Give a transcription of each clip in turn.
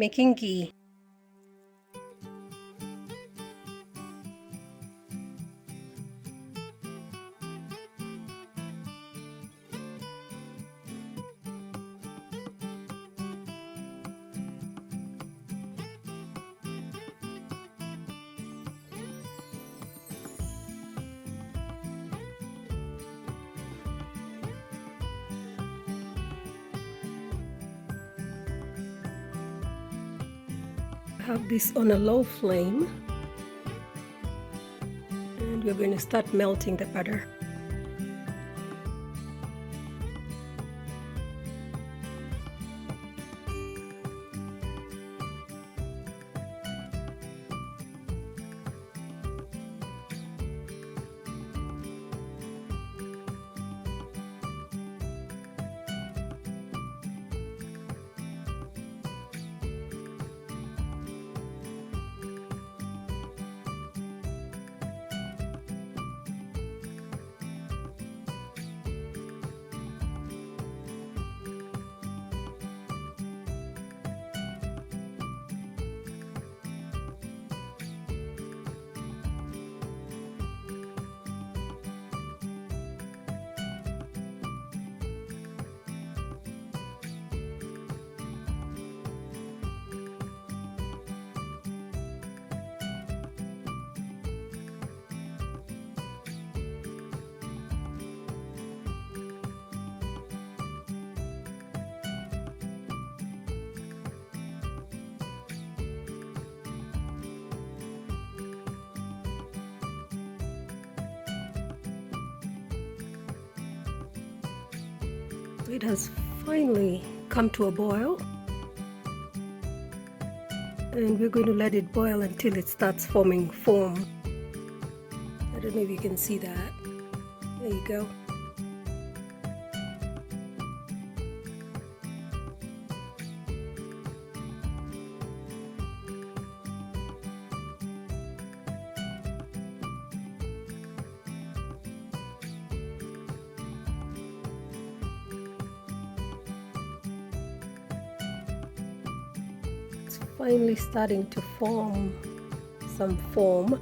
making ghee. Have this on a low flame, and we're going to start melting the butter. It has finally come to a boil, and we're going to let it boil until it starts forming foam. I don't know if you can see that. There you go. Finally starting to form some foam.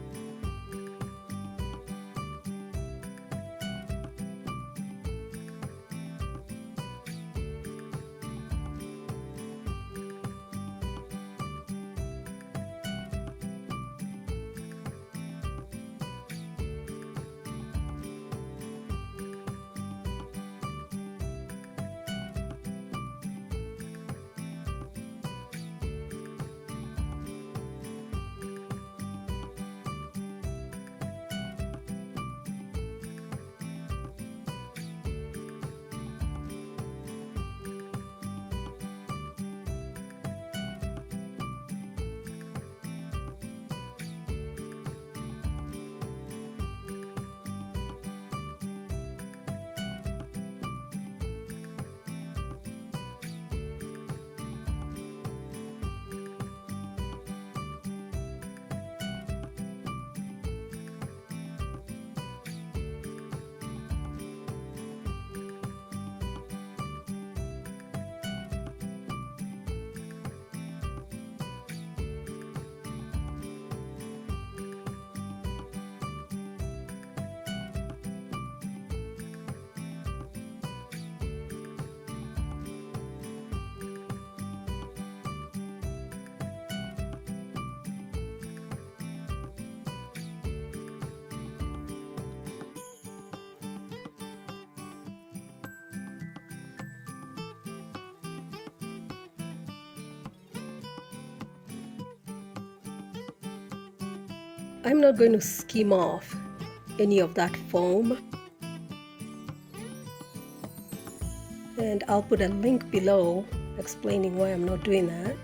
I'm not going to skim off any of that foam, and I'll put a link below explaining why I'm not doing that.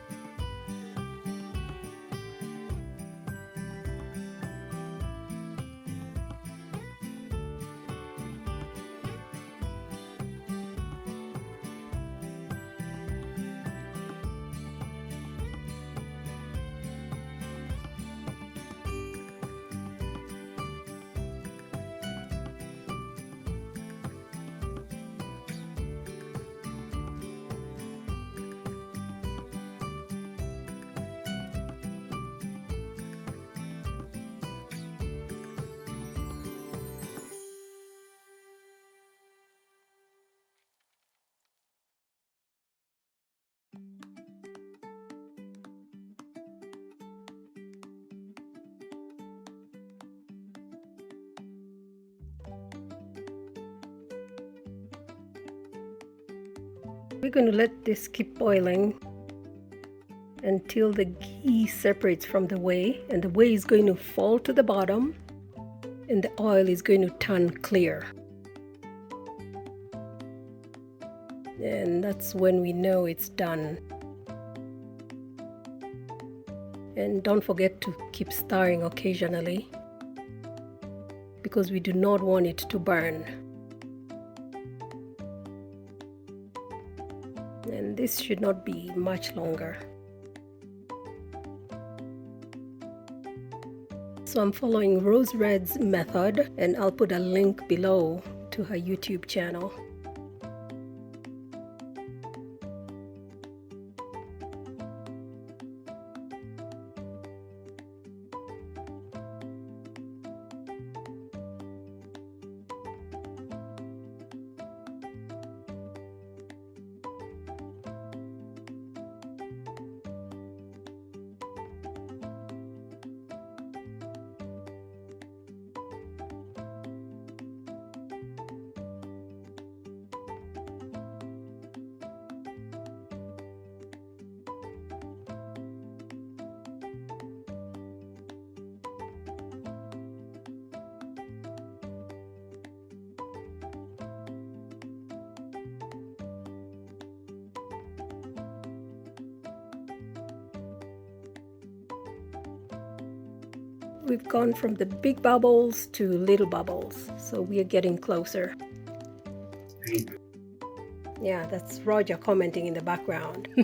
We're going to let this keep boiling until the ghee separates from the whey, and the whey is going to fall to the bottom and the oil is going to turn clear. And that's when we know it's done. And don't forget to keep stirring occasionally, because we do not want it to burn. And this should not be much longer. So I'm following Rose Red's method, and I'll put a link below to her YouTube channel. We've gone from the big bubbles to little bubbles, so we are getting closer. Yeah, that's Roger commenting in the background. I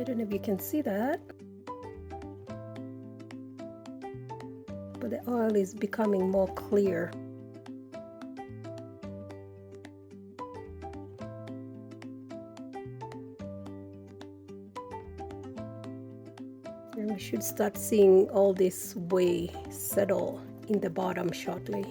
don't know if you can see that, but the oil is becoming more clear. And we should start seeing all this whey settle in the bottom shortly.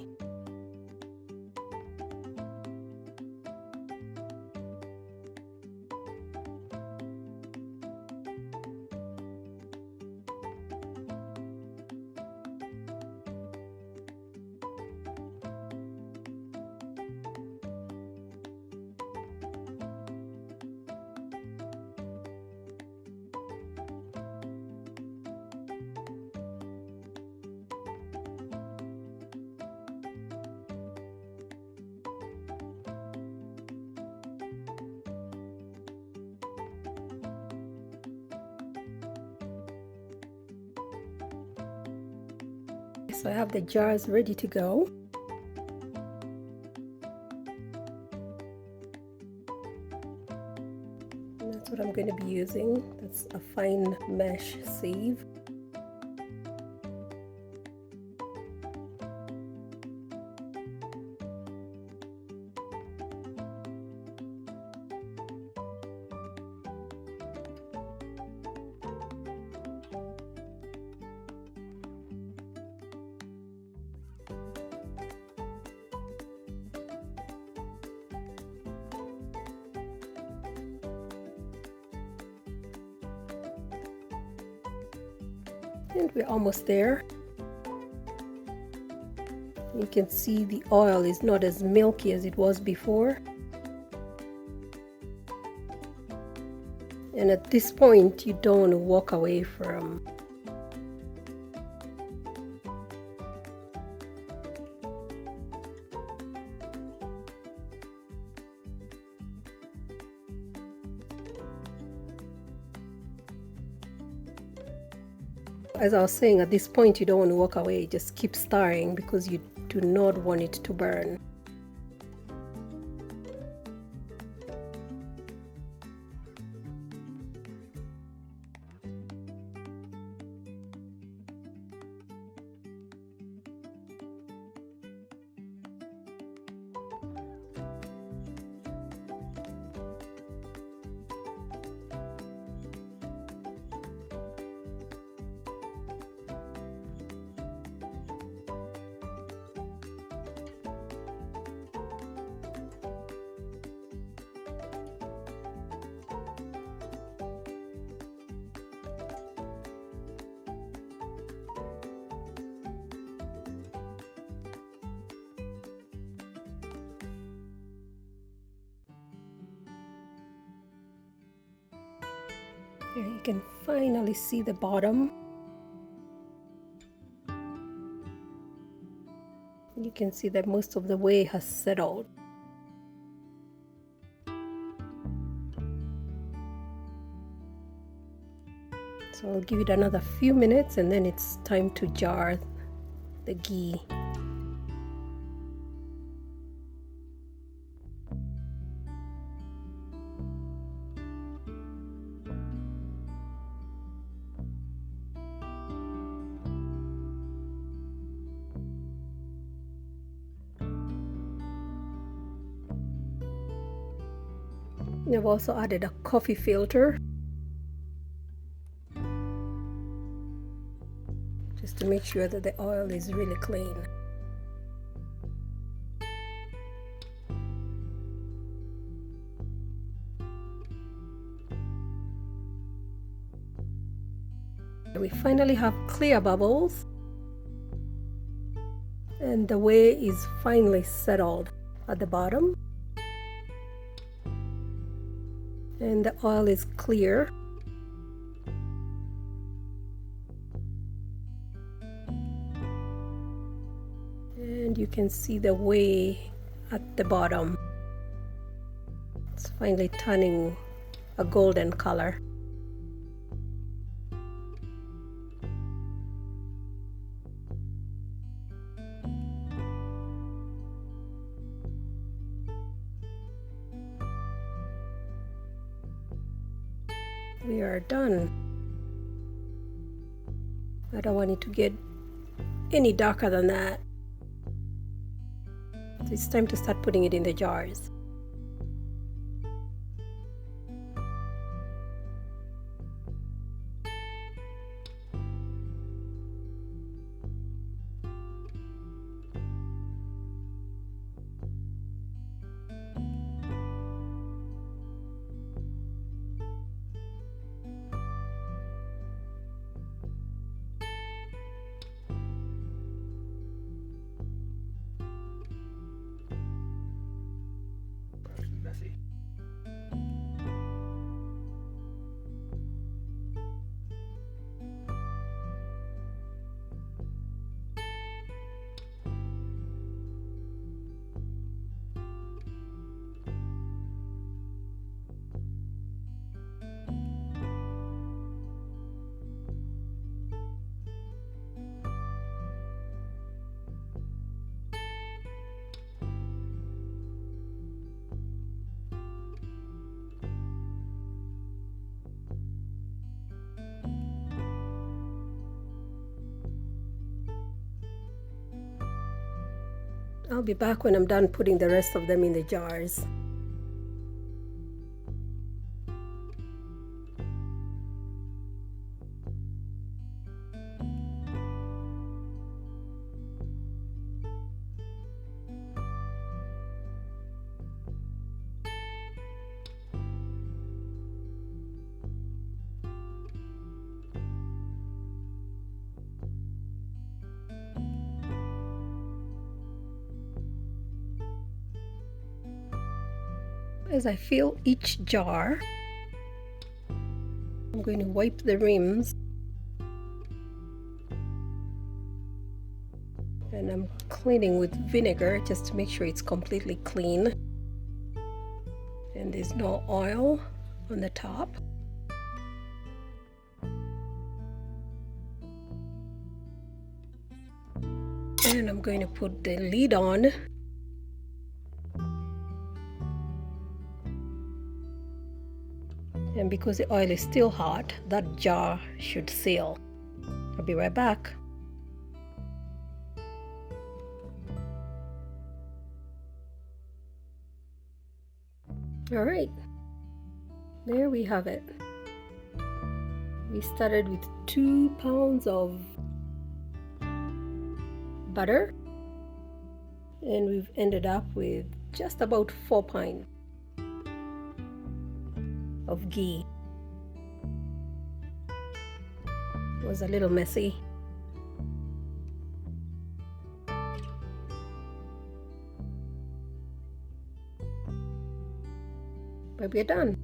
So I have the jars ready to go. And that's what I'm going to be using. That's a fine mesh sieve. And we're almost there. You can see the oil is not as milky as it was before. And at this point, you don't want to walk away from. As I was saying, at this point you don't want to walk away, just keep stirring because you do not want it to burn. Here you can finally see the bottom. You can see that most of the whey has settled. So I'll give it another few minutes and then it's time to jar the ghee. I've also added a coffee filter just to make sure that the oil is really clean. We finally have clear bubbles and the whey is finally settled at the bottom and the oil is clear. And you can see the whey at the bottom. It's finally turning a golden color. We are done. I don't want it to get any darker than that. So it's time to start putting it in the jars. Messy. I'll be back when I'm done putting the rest of them in the jars. As I fill each jar, I'm going to wipe the rims and I'm cleaning with vinegar just to make sure it's completely clean and there's no oil on the top. And I'm going to put the lid on. And because the oil is still hot, that jar should seal. I'll be right back. All right, there we have it. We started with 2 pounds of butter and we've ended up with just about 4 pints of ghee. It was a little messy. But we're done.